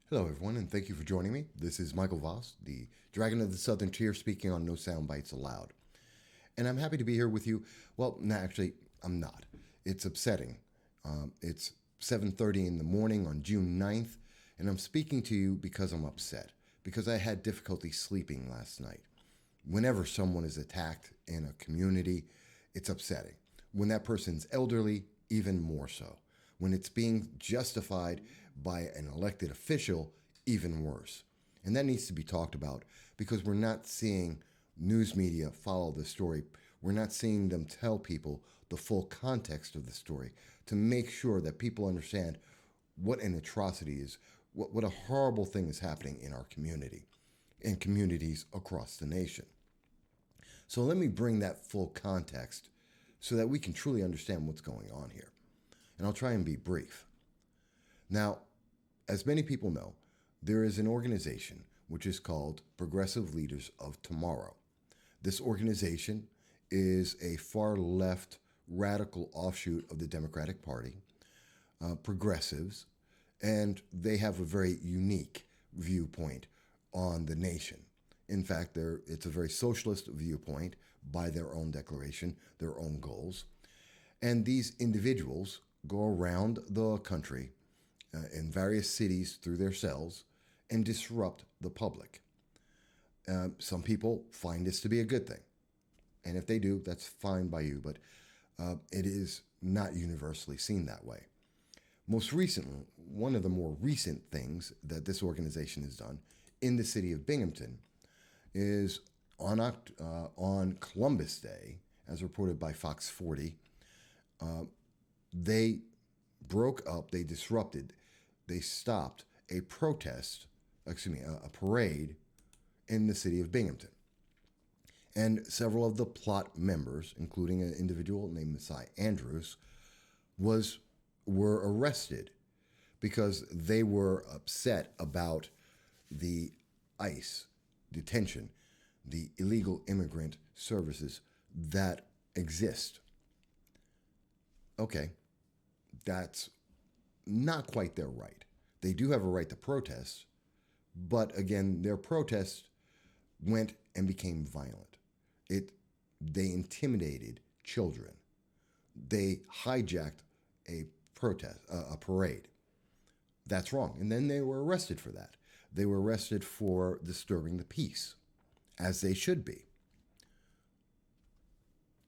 Hello, everyone, and thank you for joining me. This is Michael Voss, the Dragon of the Southern Tier, speaking on No Soundbites Allowed. And I'm happy to be here with you. Well, no, actually, I'm not. It's upsetting. It's 7:30 in the morning on June 9th, and I'm speaking to you because I'm upset, because I had difficulty sleeping last night. Whenever someone is attacked in a community, it's upsetting. When that person's elderly, even more so. When it's being justified by an elected official, even worse. And that needs to be talked about because we're not seeing news media follow the story. We're not seeing them tell people the full context of the story to make sure that people understand what an atrocity is, what a horrible thing is happening in our community and communities across the nation. So let me bring that full context so that we can truly understand what's going on here. And I'll try and be brief. Now, as many people know, there is an organization which is called Progressive Leaders of Tomorrow. This organization is a far left radical offshoot of the Democratic Party, progressives, and they have a very unique viewpoint on the nation. In fact, it's a very socialist viewpoint by their own declaration, their own goals. And these individuals go around the country in various cities through their cells and disrupt the public. Some people find this to be a good thing. And if they do, that's fine by you, but it is not universally seen that way. Most recently, one of the more recent things that this organization has done in the city of Binghamton is on Columbus Day, as reported by Fox 40, they broke up, they disrupted, they stopped a parade in the city of Binghamton. And several of the plot members, including an individual named Messiah Andrews, were arrested because they were upset about the ICE detention, the illegal immigrant services that exist. Okay, that's not quite their right. They do have a right to protest, but again, their protest went and became violent. They intimidated children. They hijacked a parade. That's wrong. And then they were arrested for that. They were arrested for disturbing the peace, as they should be.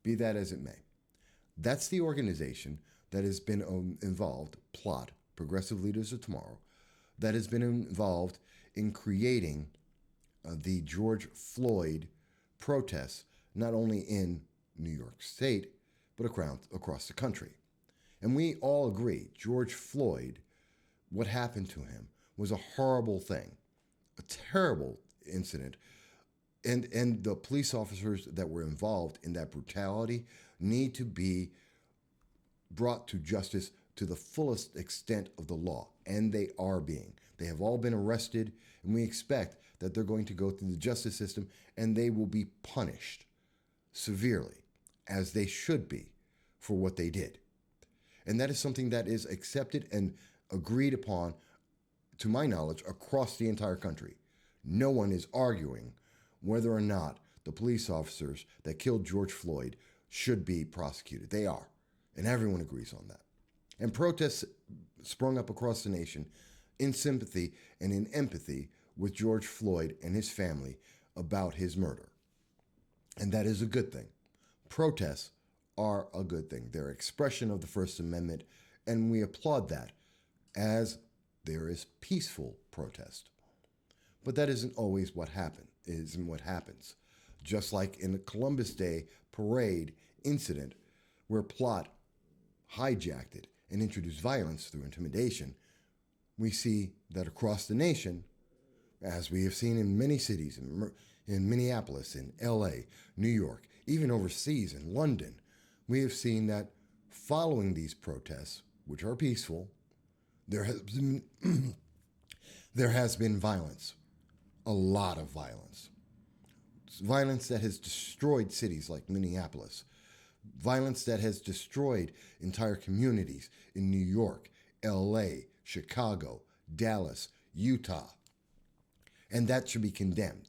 Be that as it may. That's the organization that has been involved, PLOT, Progressive Leaders of Tomorrow, that has been involved in creating the George Floyd protests, not only in New York State, but across the country. And we all agree, George Floyd, what happened to him was a horrible thing, a terrible incident. And the police officers that were involved in that brutality need to be brought to justice to the fullest extent of the law. And they are being. They have all been arrested, and we expect that they're going to go through the justice system and they will be punished severely, as they should be, for what they did. And that is something that is accepted and agreed upon, to my knowledge, across the entire country. No one is arguing whether or not the police officers that killed George Floyd should be prosecuted. They are, and everyone agrees on that. And protests sprung up across the nation in sympathy and in empathy with George Floyd and his family about his murder. And that is a good thing. Protests are a good thing. They're expression of the First Amendment, and we applaud that as there is peaceful protest. But that isn't always what happens. Just like in the Columbus Day parade incident where PLOT hijacked it and introduced violence through intimidation, we see that across the nation, as we have seen in many cities, in Minneapolis, in LA, New York, even overseas in London, we have seen that following these protests, which are peaceful, there has been violence, a lot of violence. Violence that has destroyed cities like Minneapolis, violence that has destroyed entire communities in New York, LA, Chicago, Dallas, Utah. And that should be condemned.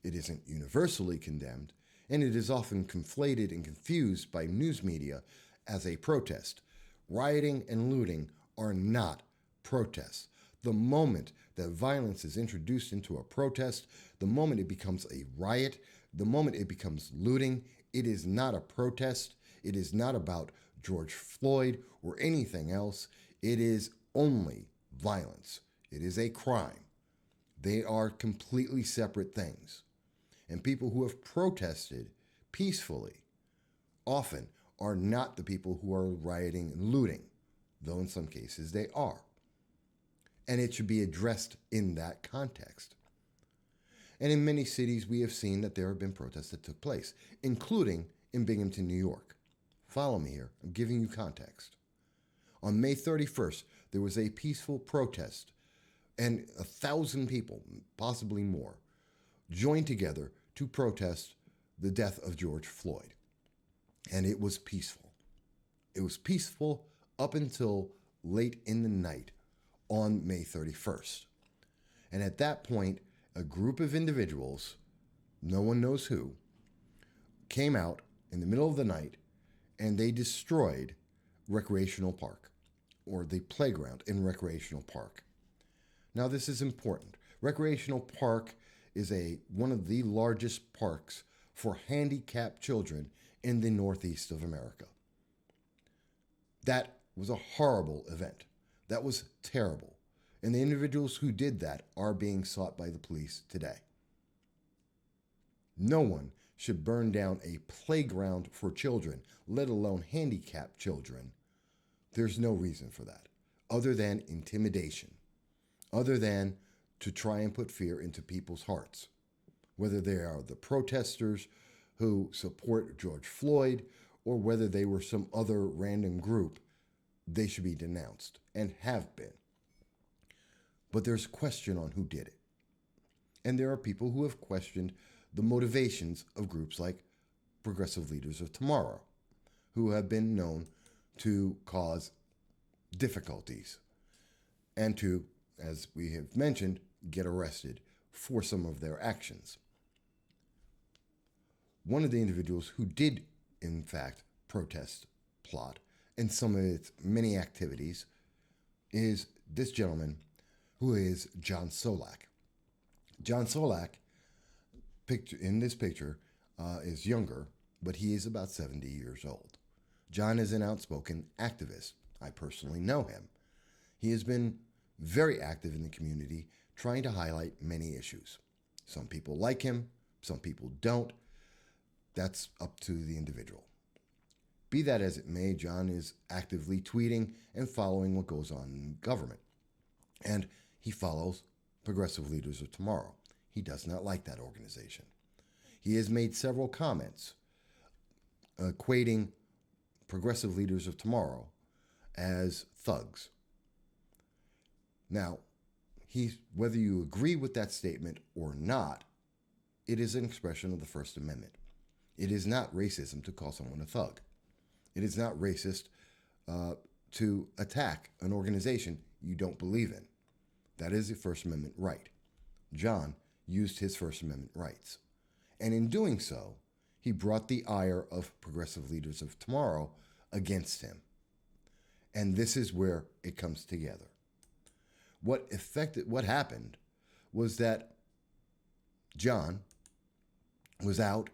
It isn't universally condemned, and it is often conflated and confused by news media as a protest. Rioting and looting are not protests. The moment that violence is introduced into a protest, the moment it becomes a riot, the moment it becomes looting, it is not a protest. It is not about George Floyd or anything else. It is only violence. It is a crime. They are completely separate things. And people who have protested peacefully often are not the people who are rioting and looting, though in some cases they are. And it should be addressed in that context. And in many cities, we have seen that there have been protests that took place, including in Binghamton, New York. Follow me here. I'm giving you context. On May 31st, there was a peaceful protest, and 1,000 people, possibly more, joined together to protest the death of George Floyd. And it was peaceful. It was peaceful up until late in the night on May 31st. And at that point, a group of individuals, no one knows who, came out in the middle of the night and they destroyed Recreational Park, or the playground in Recreational Park. Now, this is important. Recreational Park is one of the largest parks for handicapped children in the Northeast of America. That was a horrible event. That was terrible. And the individuals who did that are being sought by the police today. No one should burn down a playground for children, let alone handicapped children. There's no reason for that, other than intimidation, other than to try and put fear into people's hearts. Whether they are the protesters who support George Floyd or whether they were some other random group, they should be denounced and have been. But there's question on who did it. And there are people who have questioned the motivations of groups like Progressive Leaders of Tomorrow, who have been known to cause difficulties and to, as we have mentioned, get arrested for some of their actions. One of the individuals who did, in fact, protest plot and some of its many activities is this gentleman who is John Solak. John Solak, in this picture, is younger, but he is about 70 years old. John is an outspoken activist. I personally know him. He has been very active in the community, trying to highlight many issues. Some people like him, some people don't. That's up to the individual. Be that as it may, John is actively tweeting and following what goes on in government. And he follows Progressive Leaders of Tomorrow. He does not like that organization. He has made several comments equating Progressive Leaders of Tomorrow as thugs. Now, whether you agree with that statement or not, it is an expression of the First Amendment. It is not racism to call someone a thug. It is not racist to attack an organization you don't believe in. That is a First Amendment right. John used his First Amendment rights. And in doing so, he brought the ire of Progressive Leaders of Tomorrow against him. And this is where it comes together. What happened was that John was out,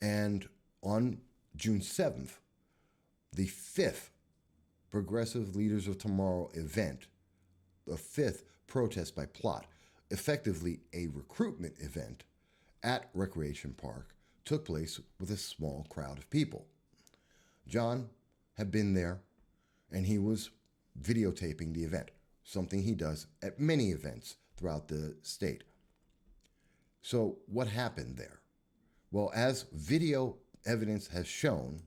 and on June 7th, the 5th Progressive Leaders of Tomorrow event, the 5th protest by plot, effectively a recruitment event at Recreation Park, took place with a small crowd of people. John had been there, and he was videotaping the event, something he does at many events throughout the state. So what happened there? Well, as video evidence has shown,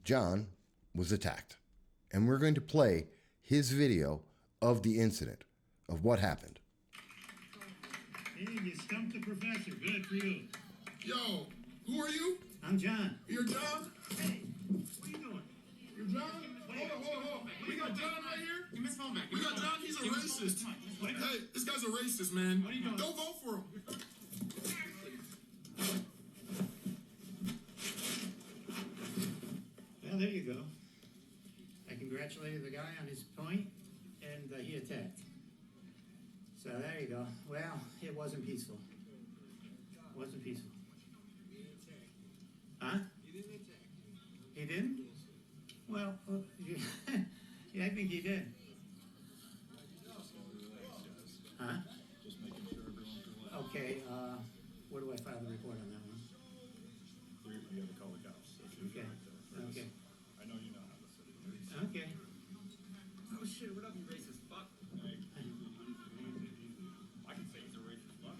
John was attacked. And we're going to play his video of the incident, of what happened. Hey, you stumped the professor. Good for you. Yo, who are you? I'm John. You're John? Hey, what are you doing? You're John? Wait, hold on. We got John right here. Give me his phone back. We got John. He's a racist. Hey, this guy's a racist, man. What are you doing? Don't vote for him. Well, there you go. I congratulated the guy on his point, and he attacked. So there you go. Well, it wasn't peaceful. It wasn't peaceful. Huh? He didn't? Well, yeah, I think he did. Huh? Okay, where do I file the report on that one? We have to call the cops. Okay, okay, I know you know how to set it. okay. Oh shit, what up, you racist fuck? I can say he's a racist. No,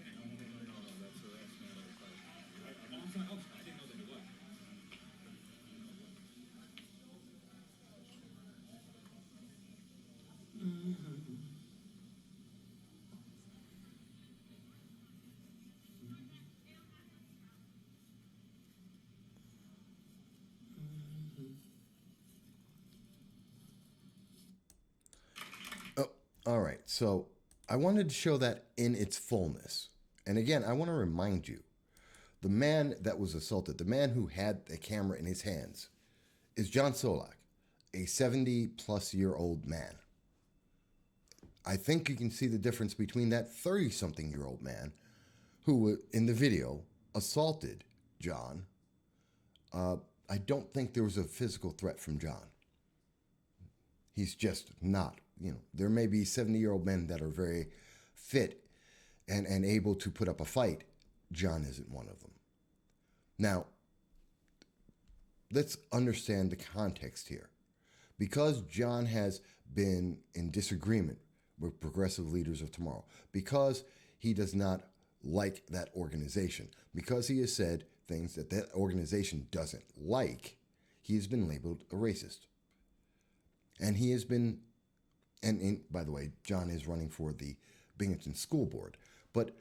that's not I didn't know that he was. Oh, all right. So I wanted to show that in its fullness. And again, I want to remind you, the man that was assaulted, the man who had the camera in his hands, is John Solak, a 70-plus-year-old man. I think you can see the difference between that 30-something-year-old man who, in the video, assaulted John. I don't think there was a physical threat from John. He's just not. There may be 70-year-old men that are very fit and able to put up a fight. John isn't one of them. Now, let's understand the context here. Because John has been in disagreement with Progressive Leaders of Tomorrow, because he does not like that organization, because he has said things that that organization doesn't like, he has been labeled a racist. And he has been, and by the way, John is running for the Binghamton School Board, but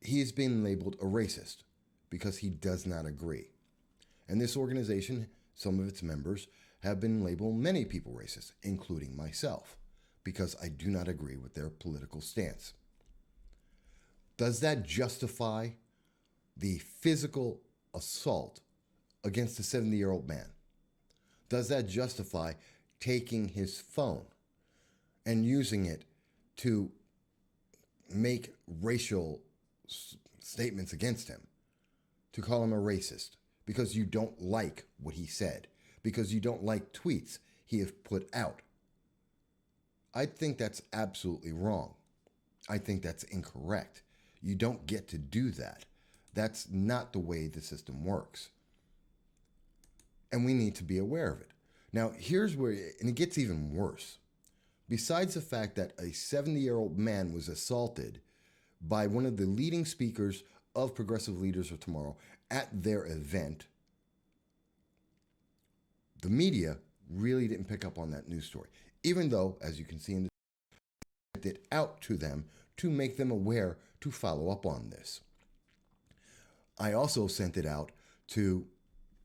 he has been labeled a racist because he does not agree. And this organization, some of its members, have been labeled many people racist, including myself, because I do not agree with their political stance. Does that justify the physical assault against a 70-year-old man? Does that justify taking his phone and using it to make racial statements against him, to call him a racist because you don't like what he said, because you don't like tweets he has put out? I think that's absolutely wrong. I think that's incorrect. You don't get to do that. That's not the way the system works. And we need to be aware of it. Now, here's where, and it gets even worse. Besides the fact that a 70-year-old man was assaulted by one of the leading speakers of Progressive Leaders of Tomorrow at their event, the media really didn't pick up on that news story, even though, as you can see in the sent it out to them to make them aware to follow up on this. I also sent it out to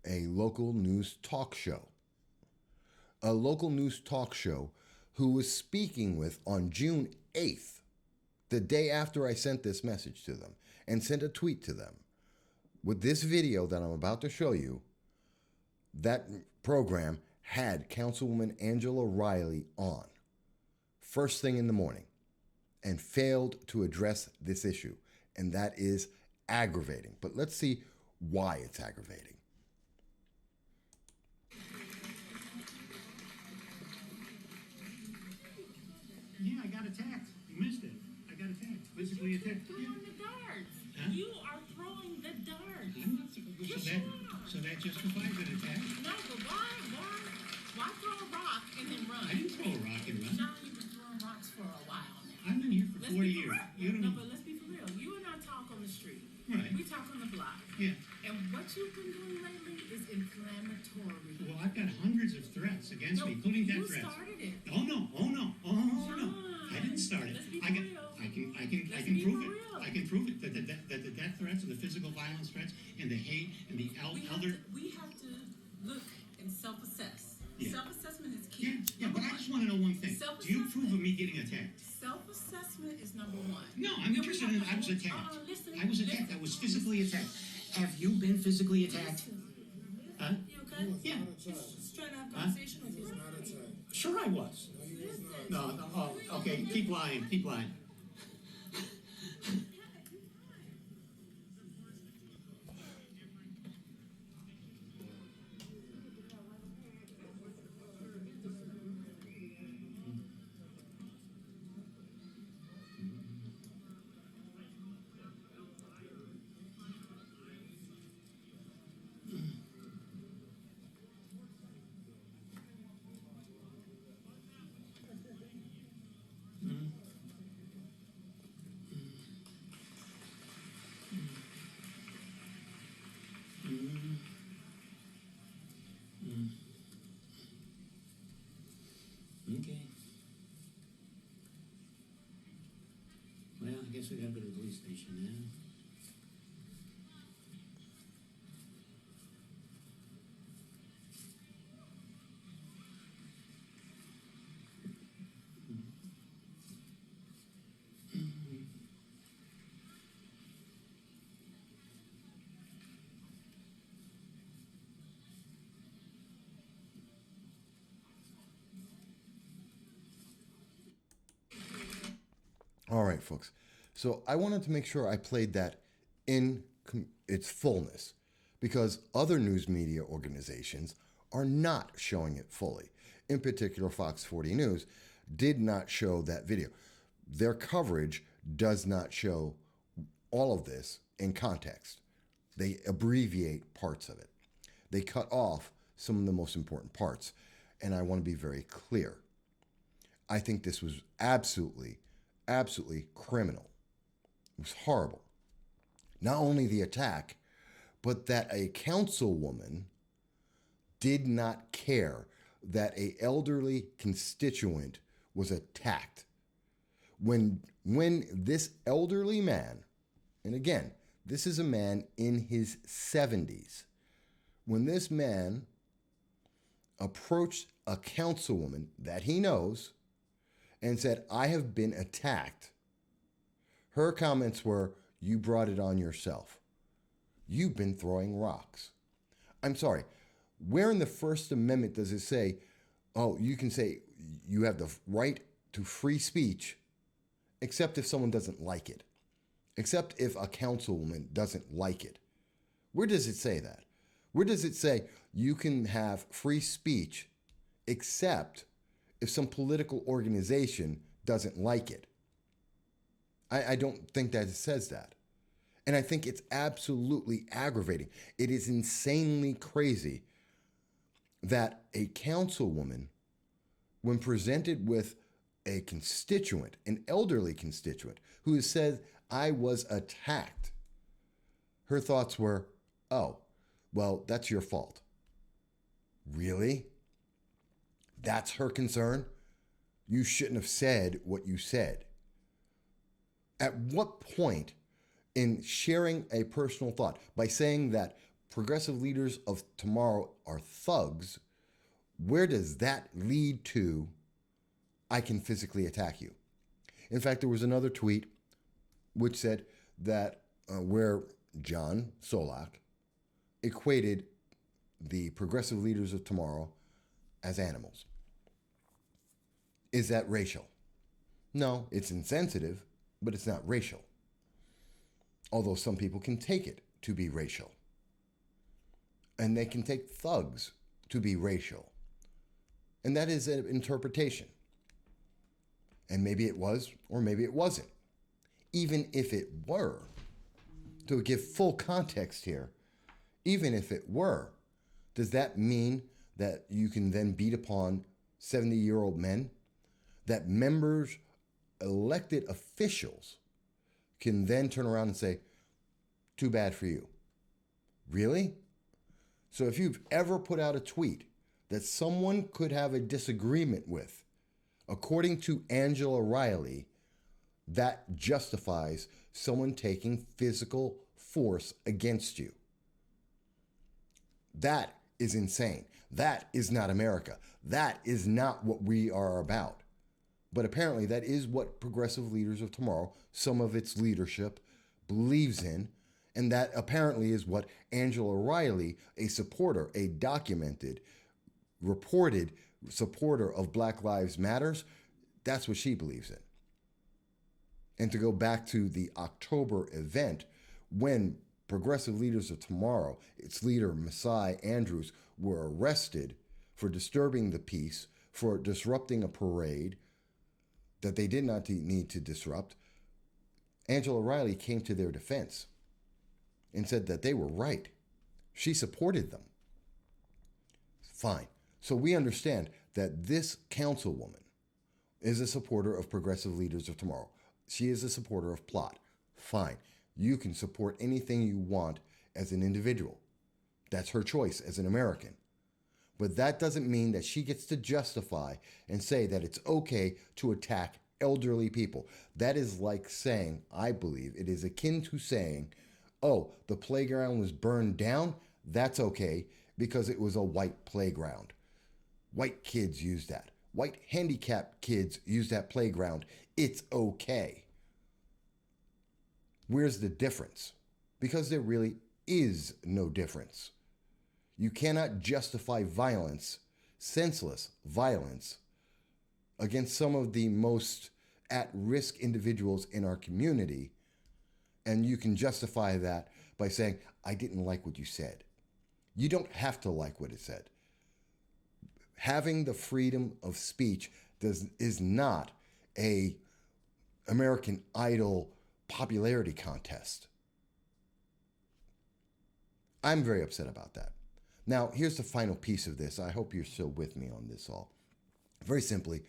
a local news talk show. A local news talk show who was speaking with on June 8th, the day after I sent this message to them, and sent a tweet to them. With this video that I'm about to show you, that program had Councilwoman Angela Riley on first thing in the morning and failed to address this issue. And that is aggravating. But let's see why it's aggravating. Yeah, I got attacked. You missed it. I got attacked. Physically attacked. You're throwing the darts. Huh? You are throwing the darts. I'm not so that justifies an attack? No, but why throw a rock and then run? I didn't throw a rock and run. John, you've been throwing rocks for a while now. I've been here for Let's 40 be for years. real. You don't No, know. but let's be for real. You and I talk on the street. Right. We talk on the block. Yeah. And what you've been doing lately is inflammatory. Well, I've got hundreds of threats against me, including death you threats. started it. Oh no! I didn't start it. Let's be I can real. prove be it. for real. I can prove it that the death threats and the physical violence threats and the hate and the We have to look and self-assess. Yeah. Self-assessment is key. Yeah. Do you approve of me getting attacked? Self-assessment is number one. No, I'm interested in, I was attacked. I was attacked, I was physically attacked. Have you been physically attacked? Huh? You okay? Yeah. Just trying to have a conversation with you. Sure I was. No, oh, okay, keep lying, keep lying. Okay. Well, I guess we gotta go to the police station now. All right, folks. So I wanted to make sure I played that in its fullness because other news media organizations are not showing it fully. In particular, Fox 40 News did not show that video. Their coverage does not show all of this in context. They abbreviate parts of it. They cut off some of the most important parts. And I want to be very clear. I think this was absolutely criminal. It was horrible. Not only the attack, but that a councilwoman did not care that an elderly constituent was attacked. When this elderly man, and again, this is a man in his 70s, when this man approached a councilwoman that he knows and said, I have been attacked, her comments were, you brought it on yourself. You've been throwing rocks. I'm sorry, where in the First Amendment does it say, oh, you can say you have the right to free speech, except if someone doesn't like it, except if a councilwoman doesn't like it? Where does it say that? Where does it say you can have free speech, except if some political organization doesn't like it? I don't think that it says that. And I think it's absolutely aggravating. It is insanely crazy that a councilwoman, when presented with a constituent, an elderly constituent, who has said, I was attacked, her thoughts were, oh, well, that's your fault. Really? That's her concern? You shouldn't have said what you said. At what point in sharing a personal thought, by saying that progressive leaders of tomorrow are thugs, where does that lead to, I can physically attack you? In fact, there was another tweet which said that where John Solak equated the progressive leaders of tomorrow as animals. Is that racial? No, it's insensitive, but it's not racial. Although some people can take it to be racial. And they can take thugs to be racial. And that is an interpretation. And maybe it was, or maybe it wasn't. Even if it were, to give full context here, even if it were, does that mean that you can then beat upon 70-year-old men? That members, elected officials, can then turn around and say, too bad for you. Really? So if you've ever put out a tweet that someone could have a disagreement with, according to Angela Riley, that justifies someone taking physical force against you. That is insane. That is not America. That is not what we are about. But apparently, that is what Progressive Leaders of Tomorrow, some of its leadership, believes in. And that apparently is what Angela Riley, a supporter, a documented, reported supporter of Black Lives Matters, that's what she believes in. And to go back to the October event, when Progressive Leaders of Tomorrow, its leader, Masai Andrews, were arrested for disturbing the peace, for disrupting a parade that they did not need to disrupt, Angela Riley came to their defense and said that they were right. She supported them. Fine. So we understand that this councilwoman is a supporter of Progressive Leaders of Tomorrow. She is a supporter of Plot. Fine. You can support anything you want as an individual. That's her choice as an American. But that doesn't mean that she gets to justify and say that it's okay to attack elderly people. That is like saying, I believe, it is akin to saying, oh, the playground was burned down. That's okay because it was a white playground. White kids use that. White handicapped kids use that playground. It's okay. Where's the difference? Because there really is no difference. You cannot justify violence, senseless violence, against some of the most at-risk individuals in our community, and you can justify that by saying, I didn't like what you said. You don't have to like what it said. Having the freedom of speech is not a American Idol popularity contest. I'm very upset about that. Now, here's the final piece of this. I hope you're still with me on this all. Very simply,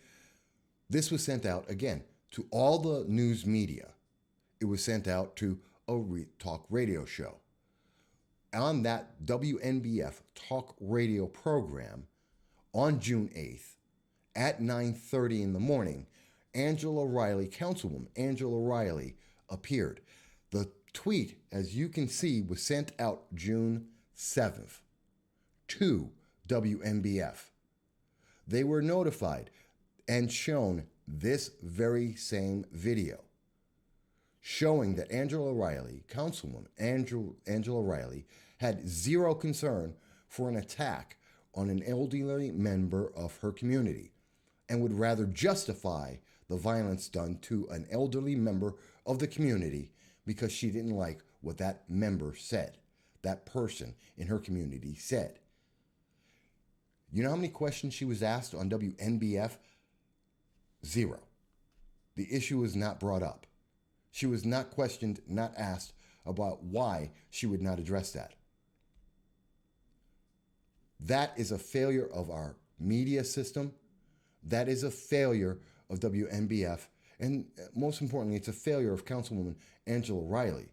this was sent out, again, to all the news media. It was sent out to a talk radio show. On that WNBF talk radio program on June 8th at 9:30 in the morning, Angela Riley, Councilwoman Angela Riley, appeared. The tweet, as you can see, was sent out June 7th to WNBF. They were notified and shown this very same video showing that Angela Riley, Councilwoman Angela Riley, had zero concern for an attack on an elderly member of her community and would rather justify the violence done to an elderly member of the community because she didn't like what that member said, that person in her community said. You know how many questions she was asked on WNBF? Zero. The issue was not brought up. She was not questioned, not asked about why she would not address that. That is a failure of our media system. That is a failure of WNBF. And most importantly, it's a failure of Councilwoman Angela Riley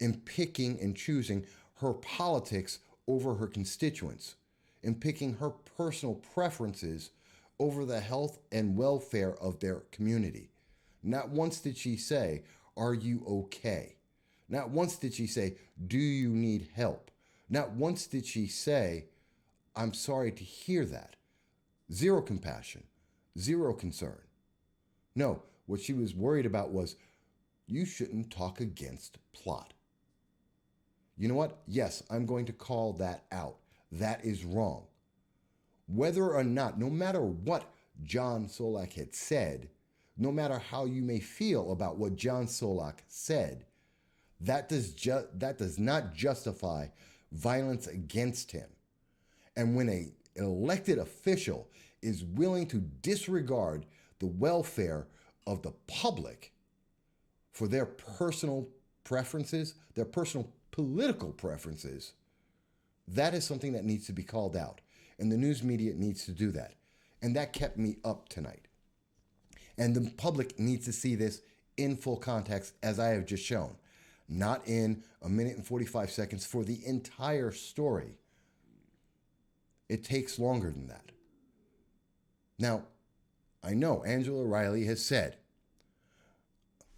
in picking and choosing her politics over her constituents, in picking her personal preferences over the health and welfare of their community. Not once did she say, are you okay? Not once did she say, do you need help? Not once did she say, I'm sorry to hear that. Zero compassion, zero concern. No, what she was worried about was, you shouldn't talk against Plot. You know what? Yes, I'm going to call that out. That is wrong. Whether or not, no matter what John Solak had said, no matter how you may feel about what John Solak said, that does not justify violence against him. And when an elected official is willing to disregard the welfare of the public for their personal preferences, their personal political preferences, that is something that needs to be called out. And the news media needs to do that. And that kept me up tonight. And the public needs to see this in full context, as I have just shown, not in a minute and 45 seconds for the entire story. It takes longer than that. Now, I know Angela Riley has said,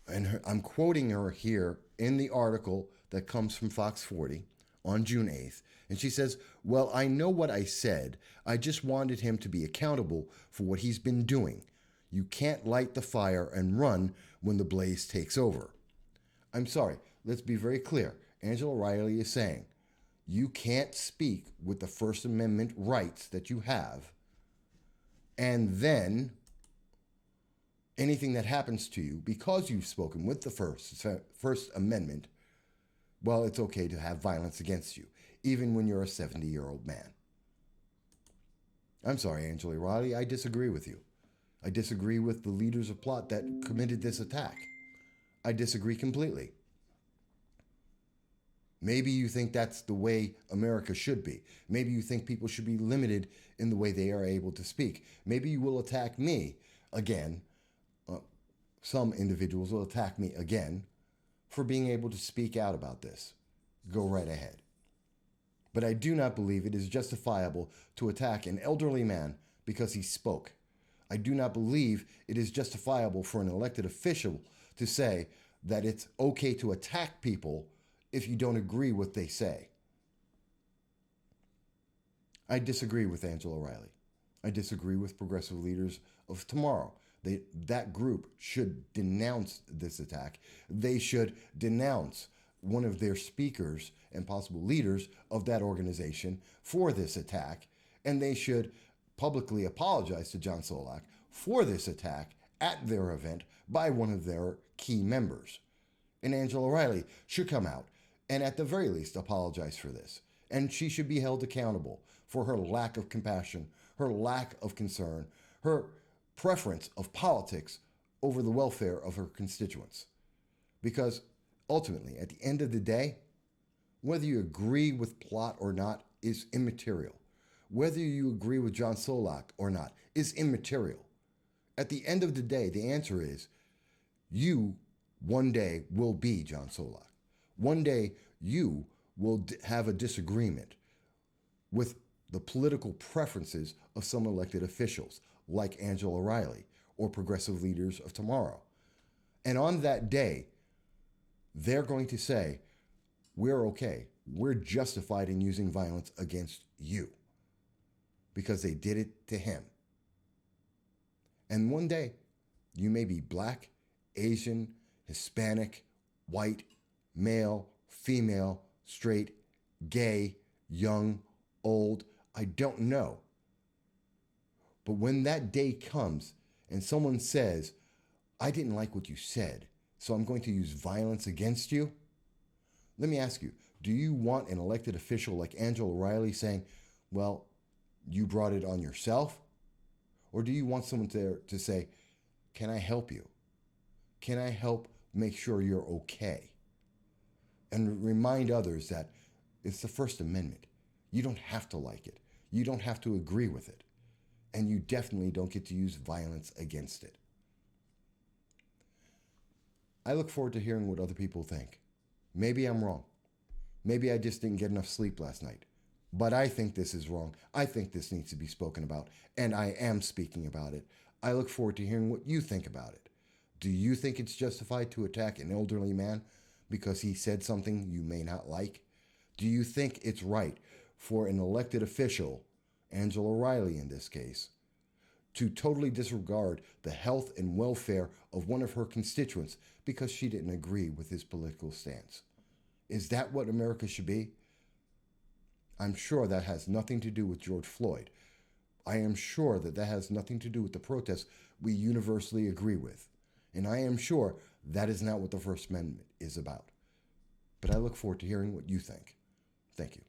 and I'm quoting her here in the article that comes from Fox 40 on June 8th, and she says, well, I know what I said. I just wanted him to be accountable for what he's been doing. You can't light the fire and run when the blaze takes over. I'm sorry, let's be very clear. Angela Riley is saying you can't speak with the First Amendment rights that you have, and then anything that happens to you because you've spoken with the First Amendment, well, it's okay to have violence against you, even when you're a 70-year-old man. I'm sorry, Angela Riley, I disagree with you. I disagree with the leaders of plot that committed this attack. I disagree completely. Maybe you think that's the way America should be. Maybe you think people should be limited in the way they are able to speak. Maybe you will attack me again. Some individuals will attack me again for being able to speak out about this. Go right ahead. But I do not believe it is justifiable to attack an elderly man because he spoke. I do not believe it is justifiable for an elected official to say that it's okay to attack people if you don't agree with what they say. I disagree with Angela Riley. I disagree with progressive leaders of tomorrow. That group should denounce this attack. They should denounce one of their speakers and possible leaders of that organization for this attack, and they should publicly apologize to John Solak for this attack at their event by one of their key members. And Angela Riley should come out and at the very least apologize for this. And she should be held accountable for her lack of compassion, her lack of concern, her preference of politics over the welfare of her constituents. Because ultimately, at the end of the day, whether you agree with plot or not is immaterial. Whether you agree with John Solak or not is immaterial. At the end of the day, the answer is you one day will be John Solak. One day you will have a disagreement with the political preferences of some elected officials like Angela Riley or progressive leaders of tomorrow. And on that day, they're going to say, we're okay. We're justified in using violence against you because they did it to him. And one day, you may be black, Asian, Hispanic, white, male, female, straight, gay, young, old, I don't know. But when that day comes and someone says, I didn't like what you said, so I'm going to use violence against you, let me ask you, do you want an elected official like Angela Riley saying, well, you brought it on yourself? Or do you want someone to say, can I help you? Can I help make sure you're okay? And remind others that it's the First Amendment. You don't have to like it. You don't have to agree with it. And you definitely don't get to use violence against it. I look forward to hearing what other people think. Maybe I'm wrong. Maybe I just didn't get enough sleep last night. But I think this is wrong. I think this needs to be spoken about, and I am speaking about it. I look forward to hearing what you think about it. Do you think it's justified to attack an elderly man because he said something you may not like? Do you think it's right for an elected official, Angela Riley in this case, to totally disregard the health and welfare of one of her constituents because she didn't agree with his political stance? Is that what America should be? I'm sure that has nothing to do with George Floyd. I am sure that has nothing to do with the protests we universally agree with. And I am sure that is not what the First Amendment is about. But I look forward to hearing what you think. Thank you.